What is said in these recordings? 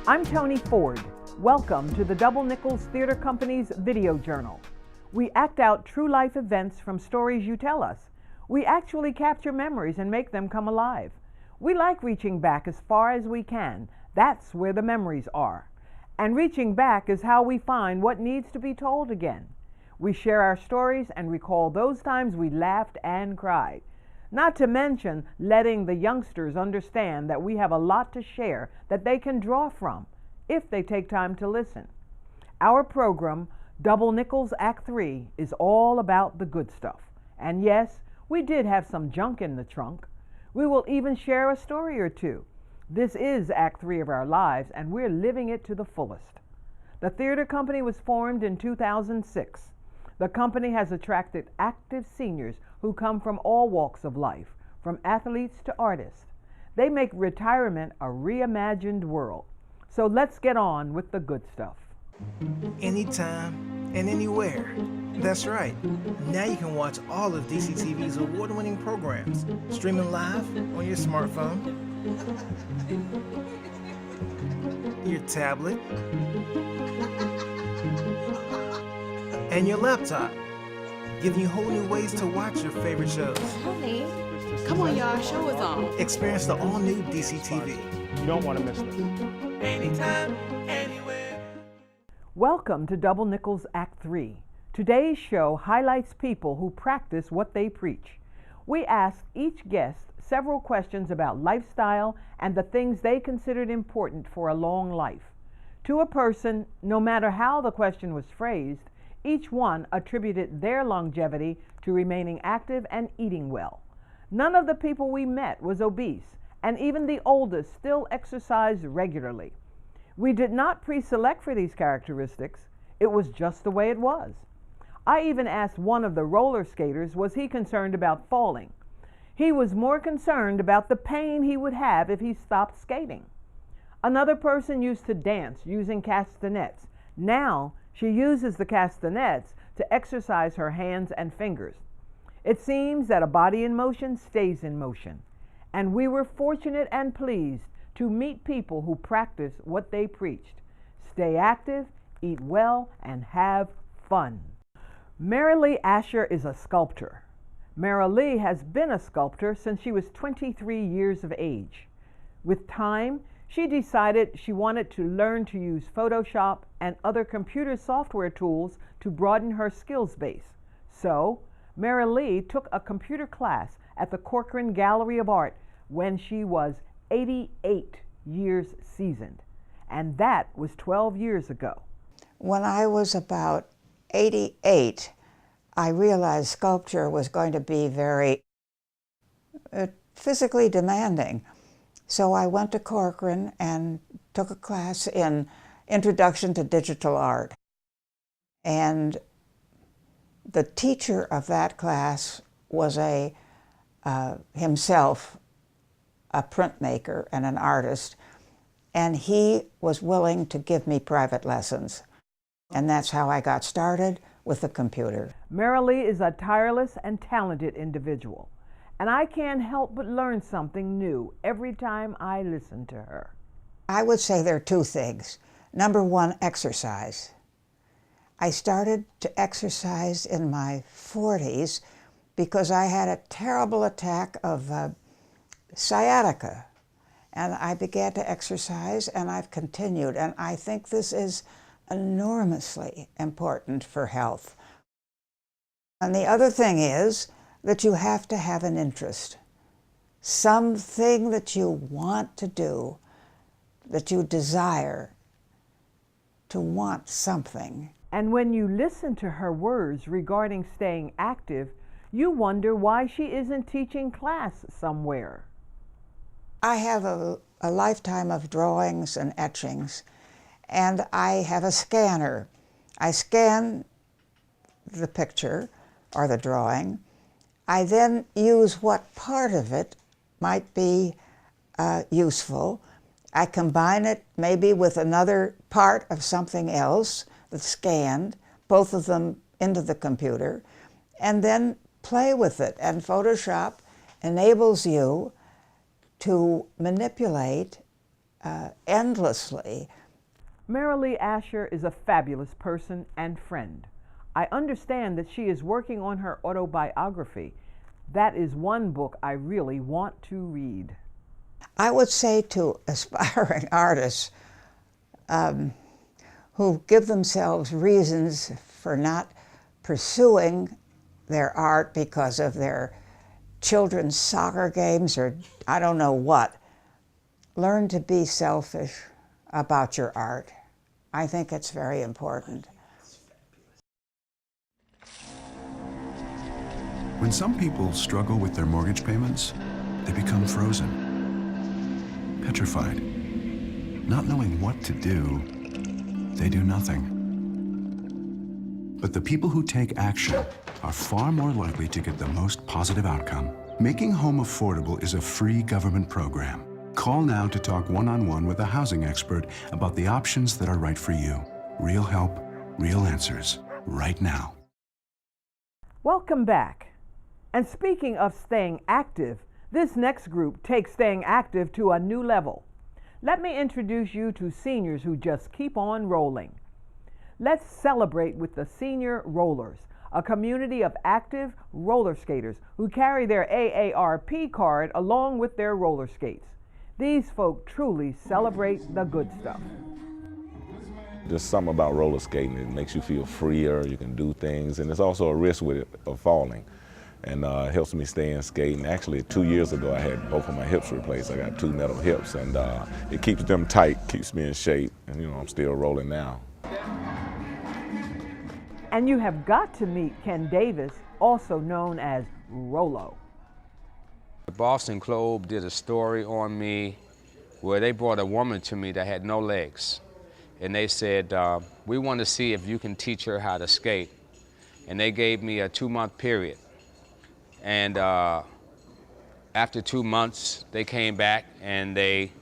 I'm Tony Ford. Welcome to the Double Nickels Theater Company's video journal. We act out true life events from stories you tell us. We actually capture memories and make them come alive. We like reaching back as far as we can. That's where the memories are. And reaching back is how we find what needs to be told again. We share our stories and recall those times we laughed and cried. Not to mention letting the youngsters understand that we have a lot to share that they can draw from if they take time to listen. Our program, Double Nickels Act 3, is all about the good stuff. And yes, we did have some junk in the trunk. We will even share a story or two. This is Act 3 of our lives, and we're living it to the fullest. The theater company was formed in 2006. The company has attracted active seniors who come from all walks of life, from athletes to artists. They make retirement a reimagined world. So let's get on with the good stuff. Anytime and anywhere. That's right. Now you can watch all of DCTV's award-winning programs, streaming live on your smartphone, your tablet, and your laptop, giving you whole new ways to watch your favorite shows. Honey, come on y'all, show us on. Experience the all-new DCTV. You don't want to miss this. Anytime, anywhere. Welcome to Double Nickels Act 3. Today's show highlights people who practice what they preach. We asked each guest several questions about lifestyle and the things they considered important for a long life. To a person, no matter how the question was phrased, each one attributed their longevity to remaining active and eating well. None of the people we met was obese, and even the oldest still exercised regularly. We did not pre-select for these characteristics. It was just the way it was. I even asked one of the roller skaters, was he concerned about falling? He was more concerned about the pain he would have if he stopped skating. Another person used to dance using castanets. Now, she uses the castanets to exercise her hands and fingers. It seems that a body in motion stays in motion, and we were fortunate and pleased to meet people who practice what they preached. Stay active, eat well, and have fun. Marilee Asher is a sculptor. Marilee has been a sculptor since she was 23 years of age. With time, she decided she wanted to learn to use Photoshop and other computer software tools to broaden her skills base. So, Marilee took a computer class at the Corcoran Gallery of Art when she was 88 years seasoned, and that was 12 years ago. When I was about 88, I realized sculpture was going to be very physically demanding. So I went to Corcoran and took a class in Introduction to Digital Art. And the teacher of that class was himself a printmaker and an artist, and he was willing to give me private lessons. And that's how I got started with the computer. Marilee is a tireless and talented individual, and I can't help but learn something new every time I listen to her. I would say there are two things. Number one, exercise. I started to exercise in my 40s because I had a terrible attack of sciatica. And I began to exercise, and I've continued. And I think this is enormously important for health. And the other thing is that you have to have an interest. Something that you want to do, that you desire to want something. And when you listen to her words regarding staying active, you wonder why she isn't teaching class somewhere. I have a lifetime of drawings and etchings, and I have a scanner. I scan the picture or the drawing. I then use what part of it might be useful. I combine it maybe with another part of something else that's scanned, both of them into the computer, and then play with it. And Photoshop enables you to manipulate endlessly. Marilee Asher is a fabulous person and friend. I understand that she is working on her autobiography. That is one book I really want to read. I would say to aspiring artists who give themselves reasons for not pursuing their art because of their children's soccer games or I don't know what, learn to be selfish about your art. I think it's very important. When some people struggle with their mortgage payments, they become frozen, petrified. Not knowing what to do, they do nothing. But the people who take action are far more likely to get the most positive outcome. Making home affordable is a free government program. Call now to talk one-on-one with a housing expert about the options that are right for you. Real help, real answers, right now. Welcome back. And speaking of staying active, this next group takes staying active to a new level. Let me introduce you to seniors who just keep on rolling. Let's celebrate with the Senior Rollers, a community of active roller skaters who carry their AARP card along with their roller skates. These folk truly celebrate the good stuff. There's something about roller skating that makes you feel freer, you can do things, and there's also a risk with it of falling. And it helps me stay in skating. Actually, 2 years ago, I had both of my hips replaced. I got 2 metal hips, and it keeps them tight, keeps me in shape, and I'm still rolling now. And you have got to meet Ken Davis, also known as Rolo. The Boston Globe did a story on me where they brought a woman to me that had no legs. And they said, we want to see if you can teach her how to skate. And they gave me a 2-month period. And after 2 months, they came back and they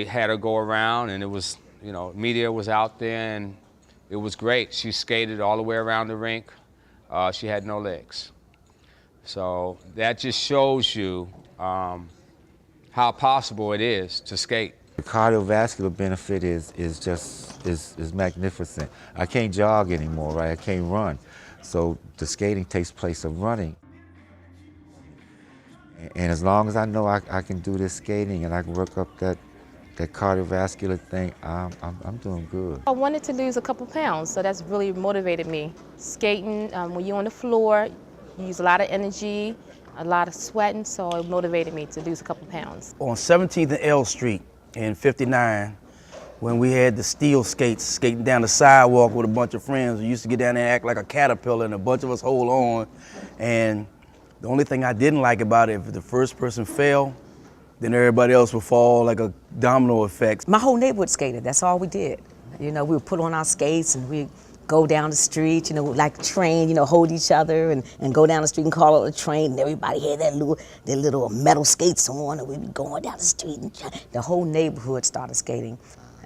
had her go around, and it was, media was out there, and it was great. She skated all the way around the rink. She had no legs. So that just shows you how possible it is to skate. The cardiovascular benefit is magnificent. I can't jog anymore, right? I can't run. So the skating takes place of running. And as long as I know I can do this skating and I can work up that cardiovascular thing, I'm doing good. I wanted to lose a couple pounds, so that's really motivated me. Skating, when you're on the floor, you use a lot of energy, a lot of sweating, so it motivated me to lose a couple pounds. On 17th and L Street in 59, when we had the steel skates skating down the sidewalk with a bunch of friends, we used to get down there and act like a caterpillar, and a bunch of us hold on. And the only thing I didn't like about it, if the first person fell, then everybody else would fall like a domino effect. My whole neighborhood skated, that's all we did. We would put on our skates and we'd go down the street, like a train, hold each other and go down the street and call it a train, and everybody had their little metal skates on, and we'd be going down the street, and the whole neighborhood started skating.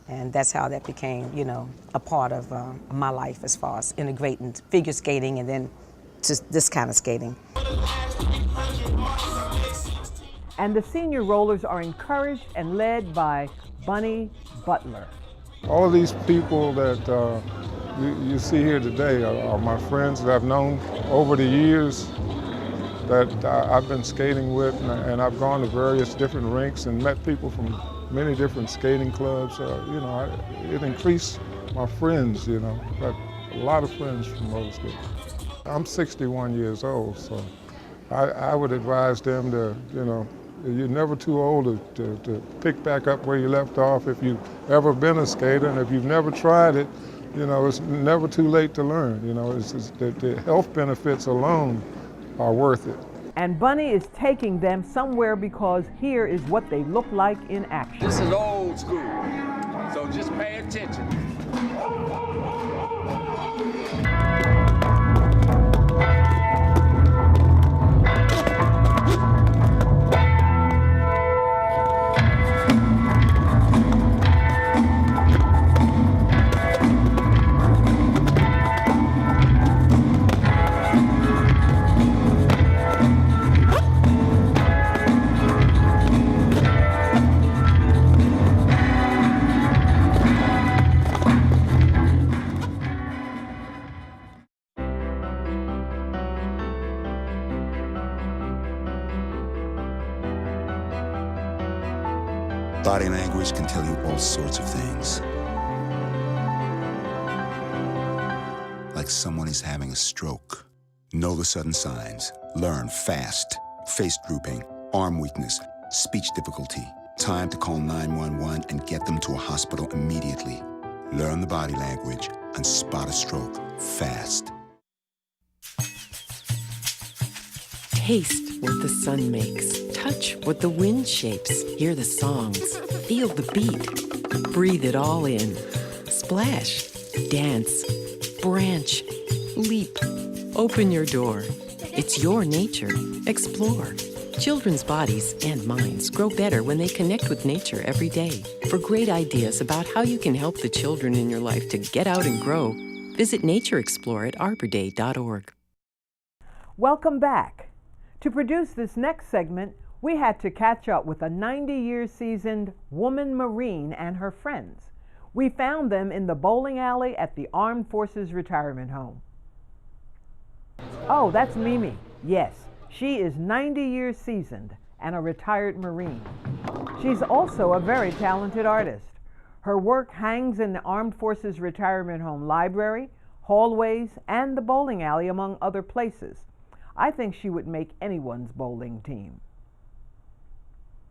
And that's how that became, a part of my life as far as integrating figure skating and then just this kind of skating. And the Senior Rollers are encouraged and led by Bunny Butler. All of these people that you see here today are my friends that I've known over the years that I've been skating with, and I've gone to various different rinks and met people from many different skating clubs. It increased my friends, I've got a lot of friends from roller skating. I'm 61 years old, so I would advise them to, you're never too old to pick back up where you left off if you've ever been a skater, and if you've never tried it, it's never too late to learn. The health benefits alone are worth it. And Bunny is taking them somewhere because here is what they look like in action. This is old school, so just pay attention. Body language can tell you all sorts of things. Like someone is having a stroke. Know the sudden signs. Learn fast. Face drooping, arm weakness, speech difficulty. Time to call 911 and get them to a hospital immediately. Learn the body language and spot a stroke fast. Taste what the sun makes. Touch what the wind shapes. Hear the songs. Feel the beat. Breathe it all in. Splash. Dance. Branch. Leap. Open your door. It's your nature. Explore. Children's bodies and minds grow better when they connect with nature every day. For great ideas about how you can help the children in your life to get out and grow, visit NatureExplore at arborday.org. Welcome back. To produce this next segment, we had to catch up with a 90-year seasoned woman Marine and her friends. We found them in the bowling alley at the Armed Forces Retirement Home. Oh, that's Mimi. Yes, she is 90 years seasoned and a retired Marine. She's also a very talented artist. Her work hangs in the Armed Forces Retirement Home library, hallways, and the bowling alley, among other places. I think she would make anyone's bowling team.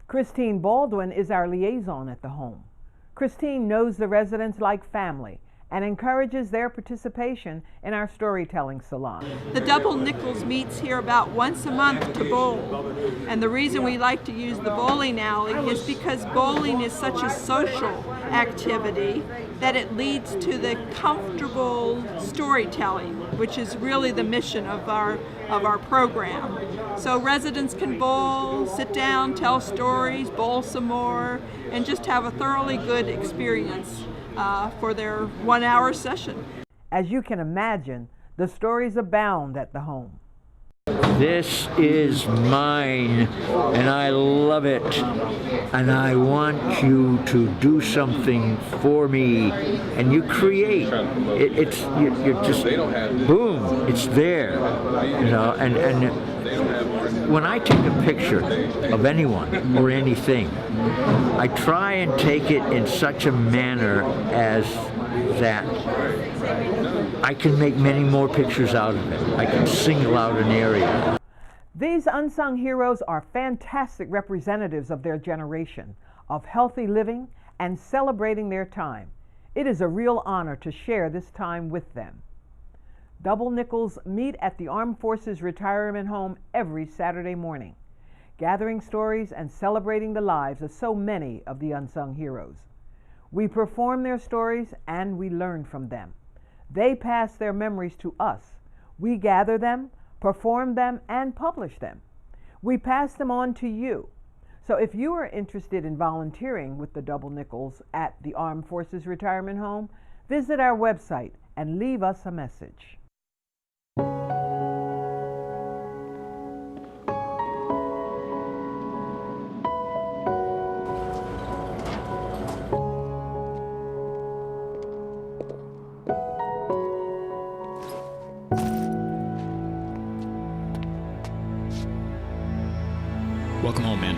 Christine Baldwin is our liaison at the home. Christine knows the residents like family and encourages their participation in our storytelling salon. The Double Nickels meets here about once a month to bowl. And the reason we like to use the bowling alley is because bowling is such a social activity that it leads to the comfortable storytelling, which is really the mission of our program. So residents can bowl, sit down, tell stories, bowl some more, and just have a thoroughly good experience for their 1 hour session. As you can imagine, the stories abound at the home. This is mine, and I love it, and I want you to do something for me, and you create. You're just, boom, it's there, you know, and when I take a picture of anyone or anything, I try and take it in such a manner as that I can make many more pictures out of it. I can single out an area. These unsung heroes are fantastic representatives of their generation, of healthy living and celebrating their time. It is a real honor to share this time with them. Double Nickels meet at the Armed Forces Retirement Home every Saturday morning, gathering stories and celebrating the lives of so many of the unsung heroes. We perform their stories and we learn from them. They pass their memories to us. We gather them, perform them, and publish them. We pass them on to you. So if you are interested in volunteering with the Double Nickels at the Armed Forces Retirement Home, visit our website and leave us a message. Welcome home, man.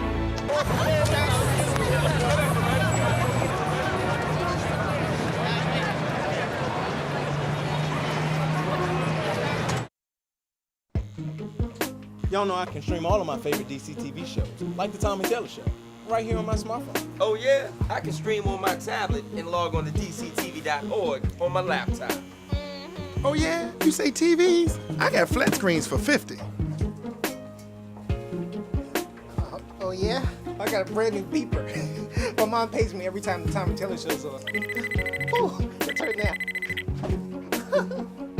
Y'all know I can stream all of my favorite DC TV shows, like the Tom and Taylor Show, right here on my smartphone. Oh yeah? I can stream on my tablet and log on to dctv.org on my laptop. Oh yeah? You say TVs? I got flat screens for $50. Oh yeah? I got a brand new beeper. My mom pays me every time the Tom and Taylor Show's on. Ooh, it's her now.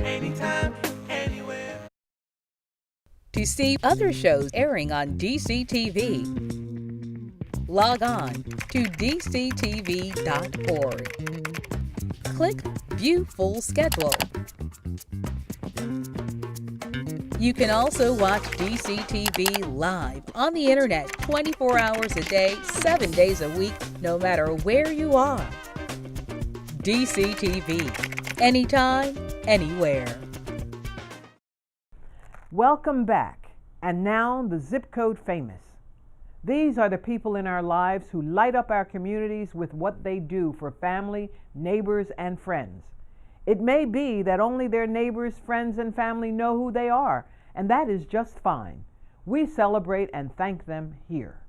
Anytime, anywhere. To see other shows airing on DCTV, log on to dctv.org. Click View Full Schedule. You can also watch DCTV live on the internet 24 hours a day, 7 days a week, no matter where you are. DCTV, anytime, anywhere. Welcome back. And now the zip code famous. These are the people in our lives who light up our communities with what they do for family, neighbors, and friends. It may be that only their neighbors, friends, and family know who they are, and that is just fine. We celebrate and thank them here.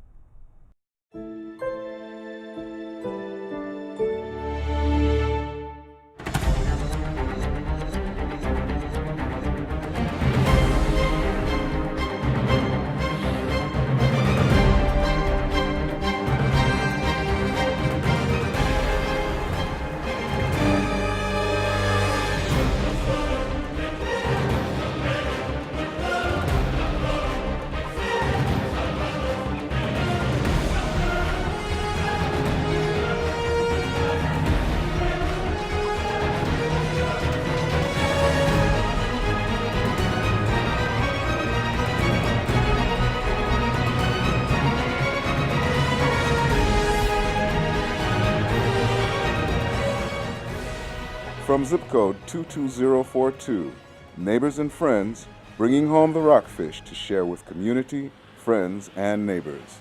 From zip code 22042, neighbors and friends, bringing home the rockfish to share with community, friends, and neighbors.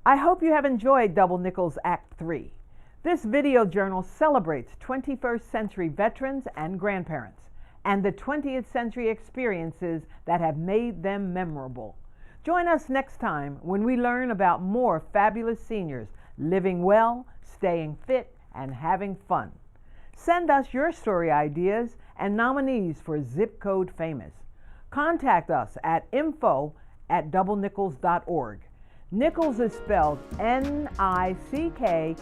I hope you have enjoyed Double Nickels Act 3. This video journal celebrates 21st century veterans and grandparents, and the 20th century experiences that have made them memorable. Join us next time when we learn about more fabulous seniors living well, staying fit, and having fun. Send us your story ideas and nominees for Zip Code Famous. Contact us at info@doublenickels.org. Nickels is spelled Nickels.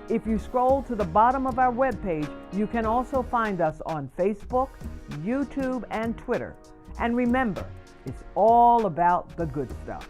If you scroll to the bottom of our webpage, you can also find us on Facebook, YouTube, and Twitter. And remember, it's all about the good stuff.